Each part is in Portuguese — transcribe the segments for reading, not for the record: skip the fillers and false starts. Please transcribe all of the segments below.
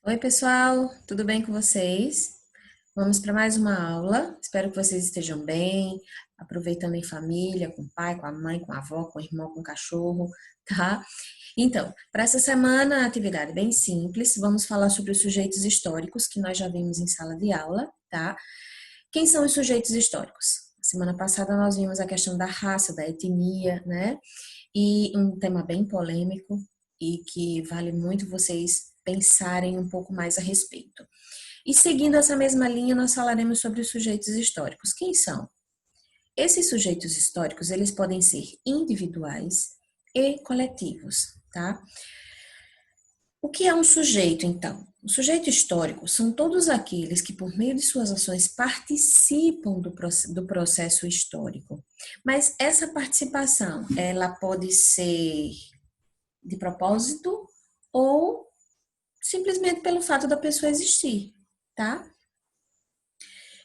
Oi, pessoal, tudo bem com vocês? Vamos para mais uma aula. Espero que vocês estejam bem, aproveitando em família, com o pai, com a mãe, com a avó, com o irmão, com o cachorro, tá? Então, para essa semana, a atividade é bem simples. Vamos falar sobre os sujeitos históricos que nós já vimos em sala de aula, tá? Quem são os sujeitos históricos? Semana passada nós vimos a questão da raça, da etnia, né? E um tema bem polêmico e que vale muito vocês pensarem um pouco mais a respeito. E seguindo essa mesma linha, nós falaremos sobre os sujeitos históricos. Quem são? Esses sujeitos históricos, eles podem ser individuais e coletivos, tá? O que é um sujeito, então? O sujeito histórico são todos aqueles que, por meio de suas ações, participam do processo histórico. Mas essa participação, ela pode ser de propósito ou simplesmente pelo fato da pessoa existir, tá?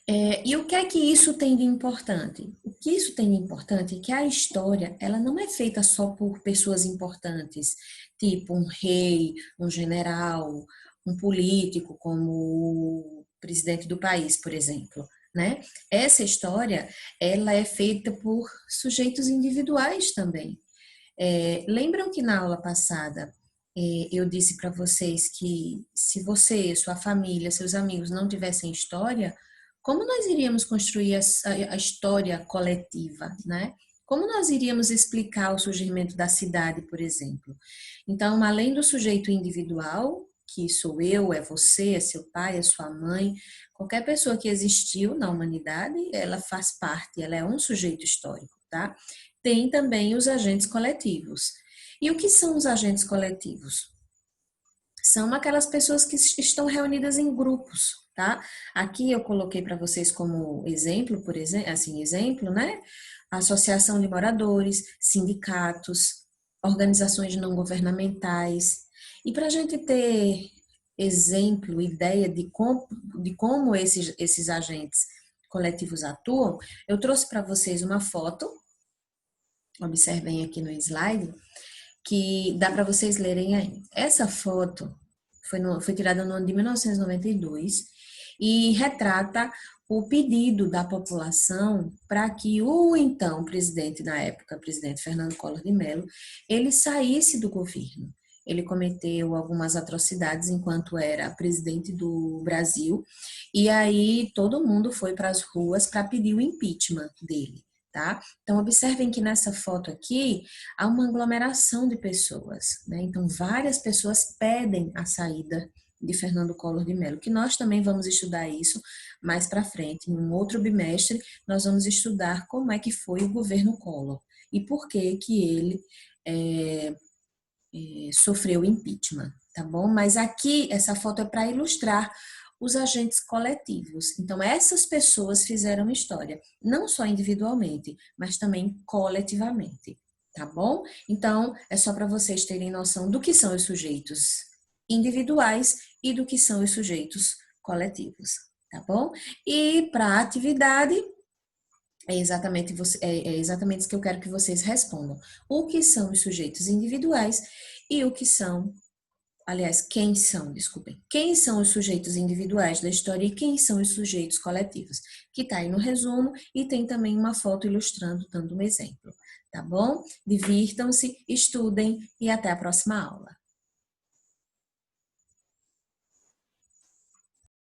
E o que é que isso tem de importante? O que isso tem de importante é que a história, ela não é feita só por pessoas importantes, tipo um rei, um general, um político, como o presidente do país, por exemplo, né? Essa história, ela é feita por sujeitos individuais também. Lembram que na aula passada eu disse para vocês que se você, sua família, seus amigos não tivessem história, como nós iríamos construir a história coletiva, né? Como nós iríamos explicar o surgimento da cidade, por exemplo? Então, além do sujeito individual, que sou eu, é você, é seu pai, é sua mãe, qualquer pessoa que existiu na humanidade, ela faz parte, ela é um sujeito histórico, tá? Tem também os agentes coletivos. E o que são os agentes coletivos? São aquelas pessoas que estão reunidas em grupos, tá? Aqui eu coloquei para vocês como exemplo, por exemplo, assim, exemplo, né? Associação de moradores, sindicatos, organizações não governamentais. E para a gente ter exemplo, ideia de como esses agentes coletivos atuam, eu trouxe para vocês uma foto, observem aqui no slide, que dá para vocês lerem aí. Essa foto foi tirada no ano de 1992 e retrata o pedido da população para que o então presidente, na época, presidente Fernando Collor de Mello, ele saísse do governo. Ele cometeu algumas atrocidades enquanto era presidente do Brasil, e aí todo mundo foi para as ruas para pedir o impeachment dele, tá? Então, observem que nessa foto aqui, há uma aglomeração de pessoas, né? Então, várias pessoas pedem a saída de Fernando Collor de Mello, que nós também vamos estudar isso mais para frente. Em um outro bimestre, nós vamos estudar como é que foi o governo Collor e por que que ele sofreu impeachment, tá bom? Mas aqui, essa foto é para ilustrar os agentes coletivos. Então, essas pessoas fizeram história, não só individualmente, mas também coletivamente, tá bom? Então, é só para vocês terem noção do que são os sujeitos individuais e do que são os sujeitos coletivos, tá bom? E para a atividade, é exatamente isso que eu quero que vocês respondam. O que são os sujeitos individuais e o que são, aliás, quem são, desculpem, quem são os sujeitos individuais da história e quem são os sujeitos coletivos, que está aí no resumo e tem também uma foto ilustrando, dando um exemplo, tá bom? Divirtam-se, estudem e até a próxima aula.